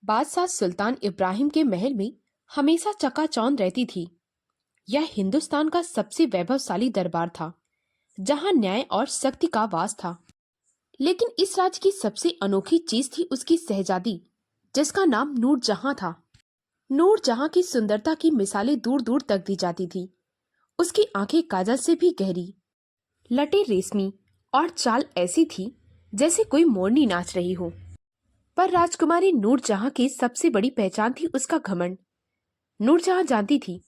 बादशाह सुल्तान इब्राहिम के महल में हमेशा चकाचौंध रहती थी। यह हिंदुस्तान का सबसे वैभवशाली दरबार था, जहां न्याय और शक्ति का वास था। लेकिन इस राज्य की सबसे अनोखी चीज थी उसकी शहजादी, जिसका नाम नूरजहां था। नूरजहां की सुंदरता की मिसालें दूर दूर तक दी जाती थी। उसकी आंखें काजल से भी गहरी, लटें रेशमी और चाल ऐसी थी जैसे कोई मोरनी नाच रही हो। पर राजकुमारी नूरजहां की सबसे बड़ी पहचान थी उसका घमंड। नूरजहां जानती थी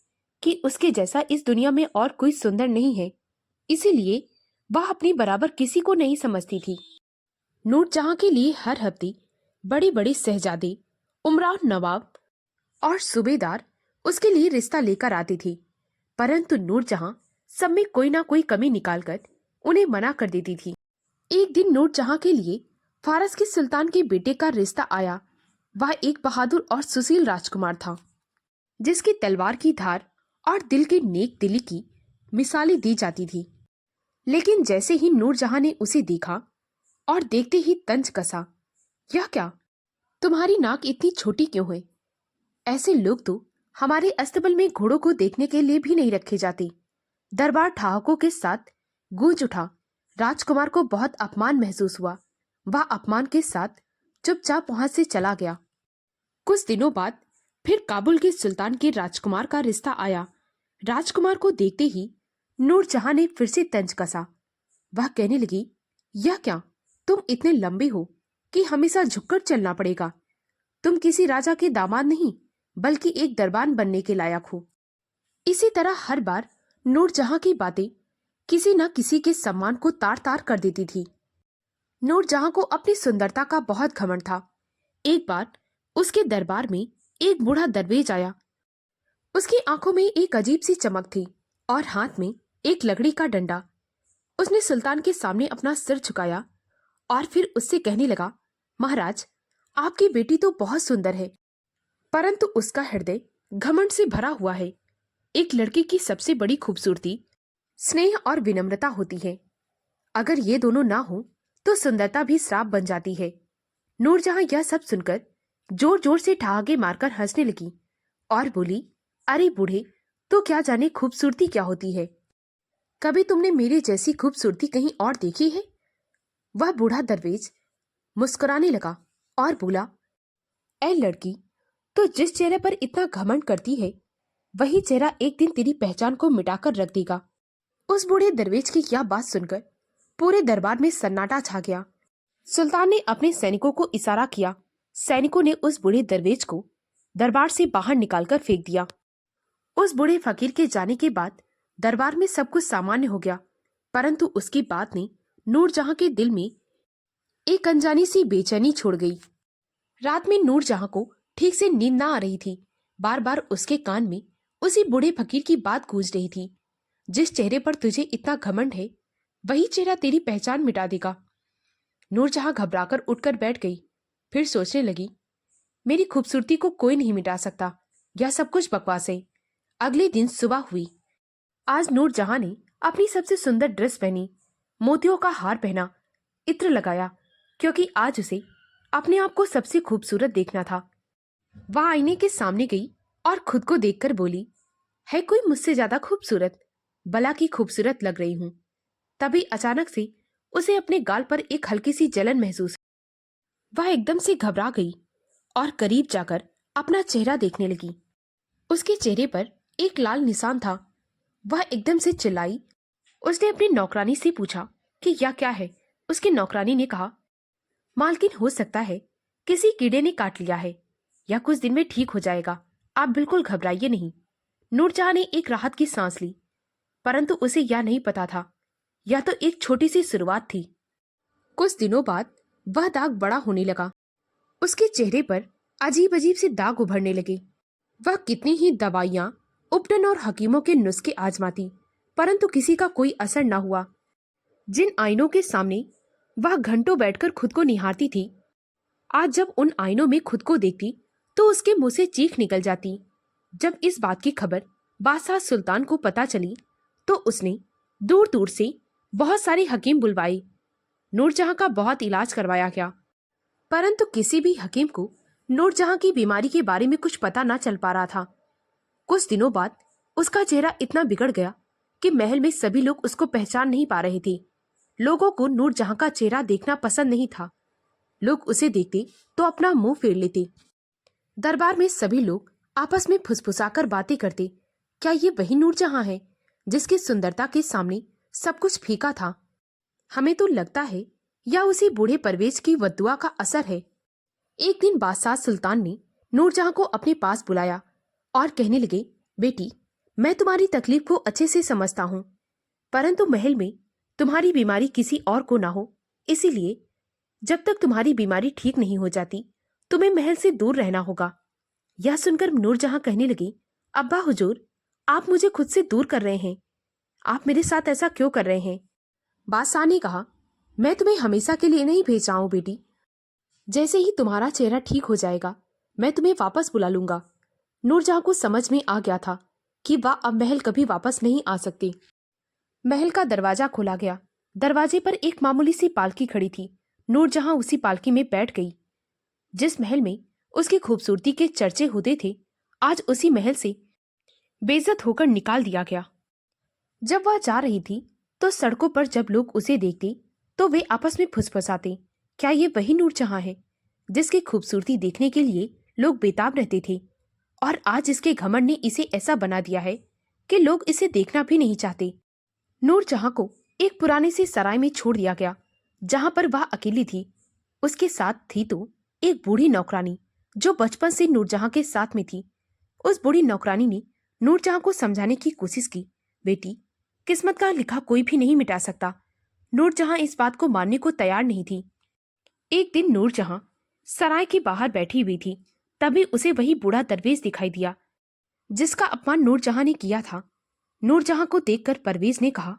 कि उसके जैसा इस दुनिया में और कोई सुंदर नहीं है, इसीलिए वह अपनी बराबर किसी को नहीं समझती थी। नूरजहां के लिए हर हफ्ते बड़ी बड़ी शहजादे, उमराव नवाब और सूबेदार उसके लिए रिश्ता लेकर आती थी, परंतु नूरजहां सब में कोई ना कोई कमी निकालकर उन्हें मना कर देती थी। एक दिन नूरजहां के लिए फारस के सुल्तान के बेटे का रिश्ता आया। वह एक बहादुर और सुशील राजकुमार था, जिसकी तलवार की धार और दिल के नेक दिली की मिसालें दी जाती थी। लेकिन जैसे ही नूरजहां ने उसे देखा और देखते ही तंज कसा, यह क्या, तुम्हारी नाक इतनी छोटी क्यों है? ऐसे लोग तो हमारे अस्तबल में घोड़ों को देखने के लिए भी नहीं रखे जाते। दरबार ठहाकों के साथ गूंज उठा। राजकुमार को बहुत अपमान महसूस हुआ। वह अपमान के साथ चुपचाप वहां से चला गया। कुछ दिनों बाद फिर काबुल के सुल्तान के राजकुमार का रिश्ता आया। राजकुमार को देखते ही नूरजहां ने फिर से तंज कसा। वह कहने लगी, यह क्या, तुम इतने लंबे हो कि हमेशा झुककर चलना पड़ेगा। तुम किसी राजा के दामाद नहीं, बल्कि एक दरबान बनने के लायक हो। इसी तरह हर बार नूरजहां की बातें किसी न किसी के सम्मान को तार तार कर देती थी। नूरजहां को अपनी सुंदरता का बहुत घमंड था। एक बार उसके दरबार में एक बूढ़ा दरवेश आया। उसकी आंखों में एक अजीब सी चमक थी और हाथ में एक लकड़ी का डंडा। उसने सुल्तान के सामने अपना सिर झुकाया और फिर उससे कहने लगा, महाराज, आपकी बेटी तो बहुत सुंदर है, परंतु उसका हृदय घमंड से भरा हुआ है। एक लड़की की सबसे बड़ी खूबसूरती स्नेह और विनम्रता होती है। अगर ये दोनों ना हो तो सुंदरता भी श्राप बन जाती है। नूरजहां यह सब सुनकर जोर जोर से ठहाके मारकर हंसने लगी और बोली, अरे बूढ़े, तो क्या जाने खूबसूरती क्या होती है? कभी तुमने मेरे जैसी खूबसूरती कहीं और देखी है? वह बूढ़ा दरवेश मुस्कुराने लगा और बोला, ऐ लड़की, तो जिस चेहरे पर इतना घमंड करती है, वही चेहरा एक दिन तेरी पहचान को मिटाकर रख देगा। उस बूढ़े दरवेश की यह बात सुनकर पूरे दरबार में सन्नाटा छा गया। सुल्तान ने अपने सैनिकों को इशारा किया। सैनिकों ने उस बूढ़े दरवेश को दरबार से बाहर निकालकर फेंक दिया। उस बूढ़े फकीर के जाने के बाद दरबार में सब कुछ सामान्य हो गया, परंतु उसकी बात ने नूरजहां के दिल में एक अनजानी सी बेचैनी छोड़ गई। रात में नूरजहां को ठीक से नींद ना आ रही थी। बार बार उसके कान में उसी बूढ़े फकीर की बात गूंज रही थी, जिस चेहरे पर तुझे इतना घमंड है, वही चेहरा तेरी पहचान मिटा देगा। नूरजहां घबराकर उठकर बैठ गई। फिर सोचने लगी, मेरी खूबसूरती को कोई नहीं मिटा सकता, यह सब कुछ बकवास है। अगले दिन सुबह हुई। आज नूरजहां ने अपनी सबसे सुंदर ड्रेस पहनी, मोतियों का हार पहना, इत्र लगाया, क्योंकि आज उसे अपने आप को सबसे खूबसूरत देखना था। वह आईने के सामने गई और खुद को देखकर बोली, है कोई मुझसे ज्यादा खूबसूरत? भला की खूबसूरत लग रही हूं। तभी अचानक से उसे अपने गाल पर एक हल्की सी जलन महसूस। वह एकदम से घबरा गई और करीब जाकर अपना चेहरा देखने लगी। उसके चेहरे पर एक लाल निशान था। वह एकदम से चिल्लाई। उसने अपनी नौकरानी से पूछा कि यह क्या है। उसकी नौकरानी ने कहा, मालकिन, हो सकता है किसी कीड़े ने काट लिया है, यह कुछ दिन में ठीक हो जाएगा, आप बिल्कुल घबराइए नहीं। नूरजहां ने एक राहत की सांस ली, परंतु उसे यह नहीं पता था, यह तो एक छोटी सी शुरुआत थी। कुछ दिनों बाद वह दाग बड़ा होने लगा। उसके चेहरे पर अजीब अजीब से दाग उभरने लगे। वह कितनी ही दवाइयां, उपटन और हकीमों के नुस्खे आजमाती, परंतु किसी का कोई असर न हुआ। जिन आईनों के सामने वह घंटों बैठकर खुद को निहारती थी, आज जब उन आईनों में खुद को देखती तो उसके मुंह से चीख निकल जाती। जब इस बात की खबर बादशाह सुल्तान को पता चली तो उसने दूर दूर से बहुत सारे हकीम बुलवाए। नूरजहां का बहुत इलाज करवाया गया, परंतु किसी भी हकीम को नूरजहां की बीमारी के बारे में कुछ पता ना चल पा रहा था। कुछ दिनों बाद उसका चेहरा इतना बिगड़ गया कि महल में सभी लोग उसको पहचान नहीं पा रहे थे। लोगों को नूरजहां का चेहरा देखना पसंद नहीं था। लोग उसे देखते तो अपना मुंह फेर लेते। दरबार में सभी लोग आपस में फुसफुसाकर बातें करते। क्या ये वही नूरजहां है जिसकी सुंदरता के सामने सब कुछ फीका था? हमें तो लगता है या उसी बूढ़े परवेज की बद्दुआ का असर है। एक दिन बादशाह सुल्तान ने नूरजहां को अपने पास बुलाया और कहने लगे, बेटी, मैं तुम्हारी तकलीफ को अच्छे से समझता हूँ, परंतु महल में तुम्हारी बीमारी किसी और को ना हो, इसीलिए जब तक तुम्हारी बीमारी ठीक नहीं हो जाती तुम्हें महल से दूर रहना होगा। यह सुनकर नूरजहां कहने लगी, अब्बा हुजूर, आप मुझे खुद से दूर कर रहे हैं। आप मेरे साथ ऐसा क्यों कर रहे हैं? बादशाह ने कहा, मैं तुम्हें हमेशा के लिए नहीं भेज रहा हूं बेटी। जैसे ही तुम्हारा चेहरा ठीक हो जाएगा मैं तुम्हें वापस बुला लूंगा। नूरजहां को समझ में आ गया था कि वह अब महल कभी वापस नहीं आ सकती। महल का दरवाजा खोला गया। दरवाजे पर एक मामूली सी पालकी खड़ी थी। नूरजहां उसी पालकी में बैठ गई। जिस महल में उसकी खूबसूरती के चर्चे होते थे, आज उसी महल से बेइज्जत होकर निकाल दिया गया। जब वह जा रही थी तो सड़कों पर जब लोग उसे देखते तो वे आपस में फुसफुसाते, क्या ये वही नूरजहां है जिसकी खूबसूरती देखने के लिए लोग बेताब रहते थे? और आज इसके घमंड ने इसे ऐसा बना दिया है कि लोग इसे देखना भी नहीं चाहते। नूरजहां को एक पुराने से सराय में छोड़ दिया गया जहां पर वह अकेली थी। उसके साथ थी तो एक बूढ़ी नौकरानी जो बचपन से नूरजहां के साथ में थी। उस बूढ़ी नौकरानी ने नूरजहां को समझाने की कोशिश की, बेटी, किस्मत का लिखा कोई भी नहीं मिटा सकता। नूरजहां इस बात को मानने को तैयार नहीं थी। एक दिन नूरजहां सराय के बाहर बैठी हुई थी, तभी उसे वही बूढ़ा दरवेश दिखाई दिया जिसका अपमान नूरजहां ने किया था। नूरजहां को देखकर परवेज ने कहा,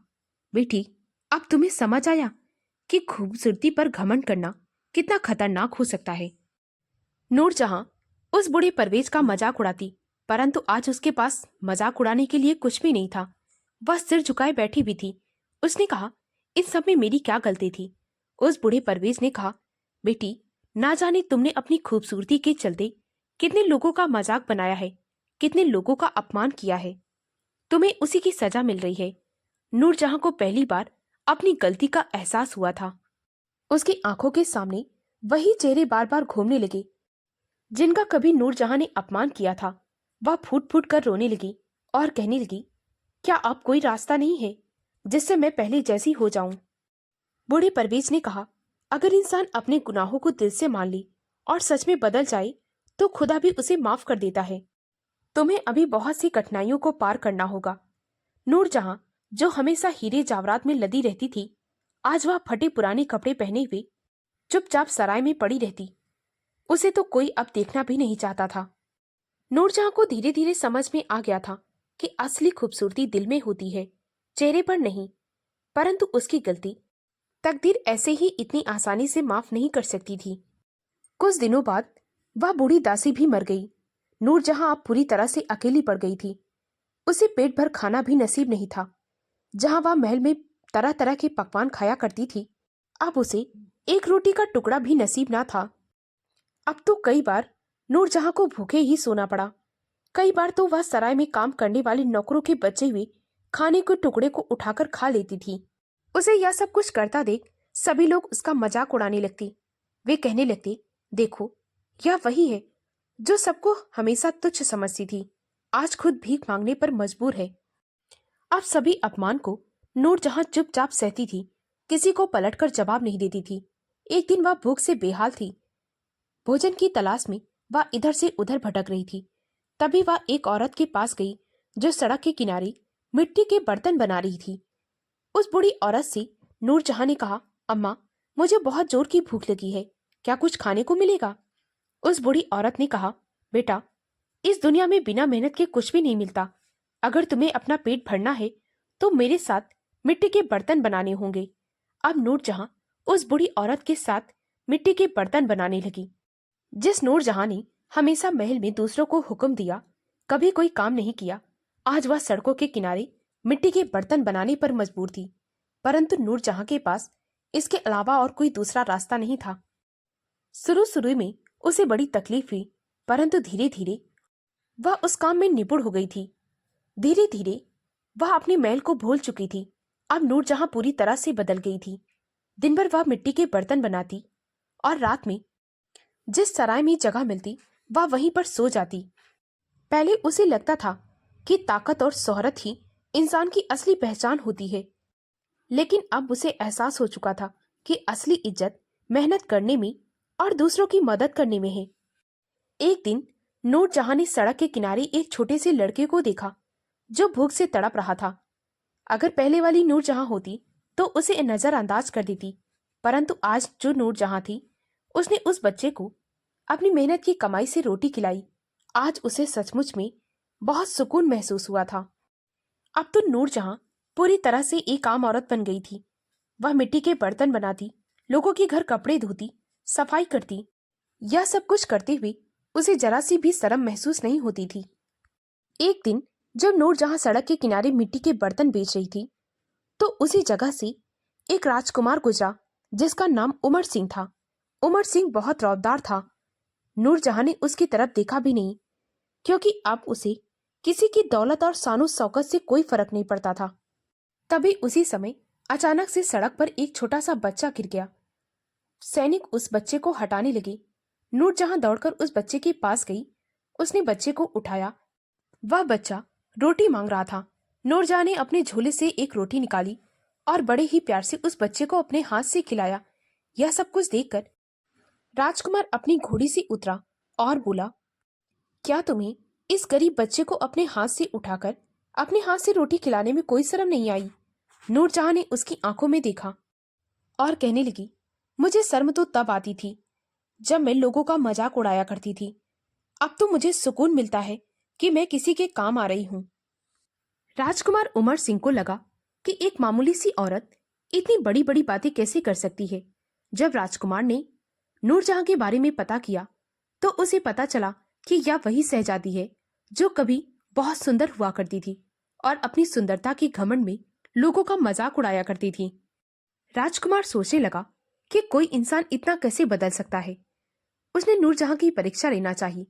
बेटी, अब तुम्हें समझ आया कि खूबसूरती पर घमंड करना कितना खतरनाक हो सकता है। नूरजहां उस बूढ़े परवेज का मजाक उड़ाती, परंतु आज उसके पास मजाक उड़ाने के लिए कुछ भी नहीं था। वह सिर झुकाए बैठी भी थी। उसने कहा, इस सब में मेरी क्या गलती थी? उस बूढ़े परवेज ने कहा, बेटी, ना जाने तुमने अपनी खूबसूरती के चलते कितने लोगों का मजाक बनाया है, कितने लोगों का अपमान किया है। तुम्हें उसी की सजा मिल रही है। नूरजहां को पहली बार अपनी गलती का एहसास हुआ था। उसकी आंखों के सामने वही चेहरे बार बार घूमने लगे जिनका कभी नूरजहां ने अपमान किया था। वह फूट फूट कर रोने लगी और कहने लगी, क्या अब कोई रास्ता नहीं है जिससे मैं पहले जैसी हो जाऊं? बूढ़े परवेज ने कहा, अगर इंसान अपने गुनाहों को दिल से मान ले और सच में बदल जाए तो खुदा भी उसे माफ कर देता है। तुम्हें अभी बहुत सी कठिनाइयों को पार करना होगा। नूरजहां, जो हमेशा हीरे जावरात में लदी रहती थी, आज वह फटे पुराने कपड़े पहने हुए चुपचाप सराय में पड़ी रहती। उसे तो कोई अब देखना भी नहीं चाहता था। नूरजहां को धीरे धीरे समझ में आ गया था कि असली खूबसूरती दिल में होती है, चेहरे पर नहीं। परंतु उसकी गलती तकदीर ऐसे ही इतनी आसानी से माफ नहीं कर सकती थी। कुछ दिनों बाद वह बूढ़ी दासी भी मर गई। नूरजहां अब पूरी तरह से अकेली पड़ गई थी। उसे पेट भर खाना भी नसीब नहीं था। जहां वह महल में तरह तरह के पकवान खाया करती थी, अब उसे एक रोटी का टुकड़ा भी नसीब ना था। अब तो कई बार नूरजहां को भूखे ही सोना पड़ा। कई बार तो वह सराय में काम करने वाले नौकरों के बचे हुए खाने के टुकड़े को उठाकर खा लेती थी। उसे यह सब कुछ करता देख सभी लोग उसका मजाक उड़ाने लगते। वे कहने लगते, देखो, यह वही है जो सबको हमेशा तुच्छ समझती थी, आज खुद भीख मांगने पर मजबूर है। अब सभी अपमान को नूरजहां चुपचाप सहती थी, किसी को पलटकर जवाब नहीं देती थी। एक दिन वह भूख से बेहाल थी। भोजन की तलाश में वह इधर से उधर भटक रही थी। तभी वह एक औरत के पास गई जो सड़क के किनारे मिट्टी के बर्तन बना रही थी। उस बूढ़ी औरत से नूरजहां ने कहा, अम्मा, मुझे बहुत जोर की भूख लगी है, क्या कुछ खाने को मिलेगा? उस बूढ़ी औरत ने कहा, बेटा, इस दुनिया में बिना मेहनत के कुछ भी नहीं मिलता। अगर तुम्हें अपना पेट भरना है तो मेरे साथ मिट्टी के बर्तन बनाने होंगे। अब नूरजहां उस बूढ़ी औरत के साथ मिट्टी के बर्तन बनाने लगी। जिस नूरजहां ने हमेशा महल में दूसरों को हुक्म दिया, कभी कोई काम नहीं किया, आज वह सड़कों के किनारे मिट्टी के बर्तन बनाने पर मजबूर थी। परंतु नूरजहां के पास इसके अलावा और कोई दूसरा रास्ता नहीं था। शुरू शुरू में उसे बड़ी तकलीफ हुई, परंतु धीरे धीरे वह उस काम में निपुण हो गई थी। धीरे धीरे वह अपने मैल को भूल चुकी थी। अब नूरजहां पूरी तरह से बदल गई थी। दिन भर वह मिट्टी के बर्तन बनाती और रात में जिस सराय में जगह मिलती वह वहीं पर सो जाती। पहले उसे लगता था कि ताकत और शोहरत ही इंसान की असली पहचान होती है, लेकिन अब उसे एहसास हो चुका था कि असली इज्जत मेहनत करने में और दूसरों की मदद करने में है। एक दिन नूरजहां ने सड़क के किनारे एक छोटे से लड़के को देखा जो भूख से तड़प रहा था। अगर पहले वाली नूरजहां होती तो उसे नजरअंदाज कर देती, परंतु आज जो नूरजहां थी उसने उस बच्चे को अपनी मेहनत की कमाई से रोटी खिलाई। आज उसे सचमुच में बहुत सुकून महसूस हुआ था। अब तो नूरजहां पूरी तरह से एक आम औरत बन गई थी। वह मिट्टी के बर्तन बनाती, लोगों के घर कपड़े धोती, सफाई करती। यह सब कुछ करते हुए उसे जरा सी भी शर्म महसूस नहीं होती थी। एक दिन जब नूरजहां सड़क के किनारे मिट्टी के बर्तन बेच रही थी तो उसी जगह से एक राजकुमार गुजरा जिसका नाम उमर सिंह था। उमर सिंह बहुत रौबदार था। नूरजहां ने उसकी तरफ देखा भी नहीं, क्योंकि अब उसे किसी की दौलत और शानो शौकत से कोई फर्क नहीं पड़ता था। तभी उसी समय अचानक से सड़क पर एक छोटा सा बच्चा गिर गया। सैनिक उस बच्चे को हटाने लगे। नूरजहां दौड़कर उस बच्चे के पास गई। उसने बच्चे को उठाया। वह बच्चा रोटी मांग रहा था। नूरजहां ने अपने झोले से एक रोटी निकाली और बड़े ही प्यार से उस बच्चे को अपने हाथ से खिलाया। यह सब कुछ देखकर राजकुमार अपनी घोड़ी से उतरा और बोला, क्या तुम्हें इस गरीब बच्चे को अपने हाथ से उठाकर अपने हाथ से रोटी खिलाने में कोई शर्म नहीं आई? नूरजहां ने उसकी आंखों में देखा और कहने लगी, मुझे शर्म तो तब आती थी जब मैं लोगों का मजाक उड़ाया करती थी। अब तो मुझे सुकून मिलता है कि मैं किसी के काम आ रही हूँ। राजकुमार उमर सिंह को लगा कि एक मामूली सी औरत इतनी बड़ी बड़ी बातें कैसे कर सकती है। जब राजकुमार ने नूरजहां के बारे में पता किया तो उसे पता चला कि यह वही शहजादी है जो कभी बहुत सुंदर हुआ करती थी और अपनी सुंदरता के घमंड में लोगों का मजाक उड़ाया करती थी। राजकुमार सोचने लगा कि कोई इंसान इतना कैसे बदल सकता है। उसने नूरजहां की परीक्षा लेना चाहिए।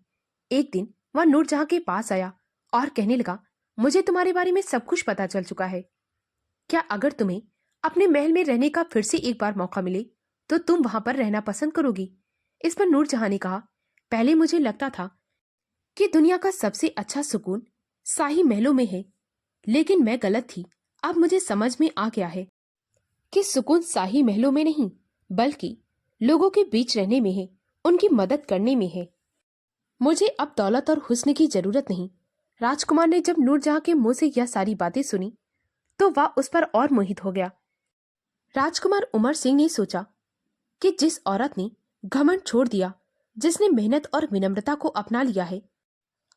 एक दिन वह नूरजहां के पास आया और कहने लगा, मुझे तुम्हारे बारे में सब कुछ पता चल चुका है। क्या अगर तुम्हें अपने महल में रहने का फिर से एक बार मौका मिले तो तुम वहां पर रहना पसंद करोगी? इस पर नूरजहां ने कहा, पहले मुझे लगता था कि दुनिया का सबसे अच्छा सुकून शाही महलों में है, लेकिन मैं गलत थी। अब मुझे समझ में आ गया है कि सुकून शाही महलों में नहीं बल्कि लोगों के बीच रहने में है, उनकी मदद करने में है। मुझे अब दौलत और हुस्न की जरूरत नहीं। राजकुमार ने जब नूरजहां के मुंह से यह सारी बातें सुनी तो वह उस पर और मोहित हो गया। राजकुमार उमर सिंह ने सोचा कि जिस औरत ने घमंड छोड़ दिया, जिसने मेहनत और विनम्रता को अपना लिया है,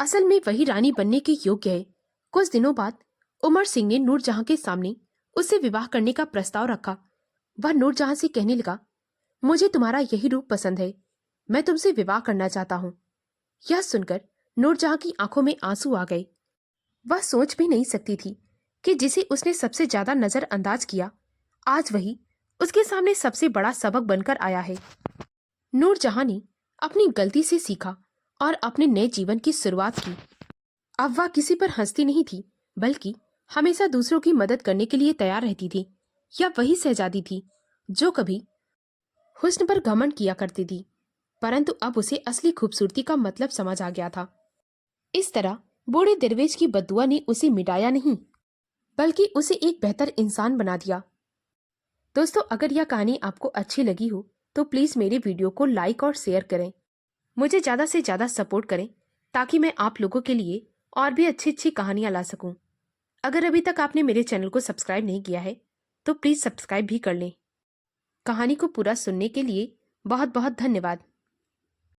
असल में वही रानी बनने के योग्य है। कुछ दिनों बाद उमर सिंह ने नूरजहां के सामने उससे विवाह करने का प्रस्ताव रखा। वह नूरजहां से कहने लगा, मुझे तुम्हारा यही रूप पसंद है, मैं तुमसे विवाह करना चाहता हूँ। यह सुनकर नूरजहां की आंखों में आंसू आ गए। वह सोच भी नहीं सकती थी कि जिसे उसने सबसे ज्यादा नजरअंदाज किया, आज वही उसके सामने सबसे बड़ा सबक बनकर आया है। नूरजहां ने अपनी गलती से सीखा और अपने नए जीवन की शुरुआत की। अब वह किसी पर हंसती नहीं थी, बल्कि हमेशा दूसरों की मदद करने के लिए तैयार रहती थी। यह वही शहजादी थी जो कभी हुस्न पर घमंड किया करती थी, परंतु अब उसे असली खूबसूरती का मतलब समझ आ गया था। इस तरह बूढ़े दरवेश की बद्दुआ ने उसे मिटाया नहीं, बल्कि उसे एक बेहतर इंसान बना दिया। दोस्तों, अगर यह कहानी आपको अच्छी लगी हो तो प्लीज मेरे वीडियो को लाइक और शेयर करें। मुझे ज्यादा से ज्यादा सपोर्ट करें ताकि मैं आप लोगों के लिए और भी अच्छी अच्छी कहानियां ला सकूं। अगर अभी तक आपने मेरे चैनल को सब्सक्राइब नहीं किया है तो प्लीज सब्सक्राइब भी कर लें। कहानी को पूरा सुनने के लिए बहुत बहुत धन्यवाद।